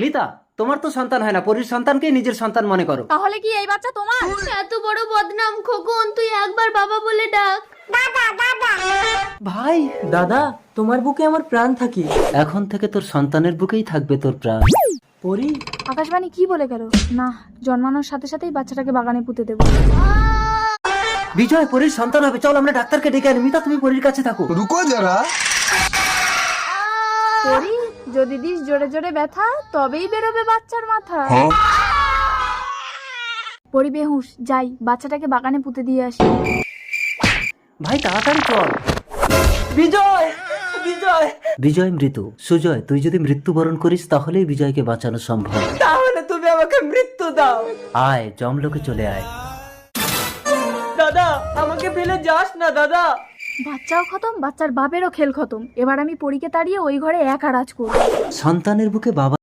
মিতা, তোমার তো সন্তান হয় না, পরীর সন্তানকেই নিজের সন্তান মনে করো। তাহলে কি এই বাচ্চা তোমার? এত বড় বদনাম খোকন, তুই একবার বাবা বলে ডাক। ভাই, দাদা, তোমার বুকে আমার প্রাণ থাকে। এখন থেকে তোর সন্তানের বুকেই থাকবে তোর প্রাণ। পরি, আকাশবাণী কি বলে গেল? না, জন্মানোর সাথে সাথেই বাচ্চাটাকে বাগানে পুঁতে দেবো। বিজয় পরীর সন্তান হবে, চল আমরা ডাক্তারকে ডেকে আনি। মিতা, তুমি পরীর কাছে থাকো। रुको जरा। পরি, যদি দিস জোরে জোরে ব্যথা, তবেই বেরোবে বাচ্চার মাথা। পরি বেহুশ, যাই বাচ্চাটাকে বাগানে পুঁতে দিয়ে আসি। ভাই তাড়াতাড়ি চল। বিজয়, বিজয়, বিজয় মৃত। সুজয়, তুই যদি মৃত্যুবরণ করিস তাহলেই বিজয়কে বাঁচানো সম্ভব। তাহলে তুমি আমাকে মৃত্যু দাও। আয়, জমলোকে চলে আয়। দাদা, আমাকে ফেলে যাস না দাদা। বাচ্চাও খতম, বাচ্চার বাপেরও খেল খতম। এবার আমি পরীকে তাড়িয়ে ওই ঘরে একা রাজ করবো। সন্তানের বুকে বাবা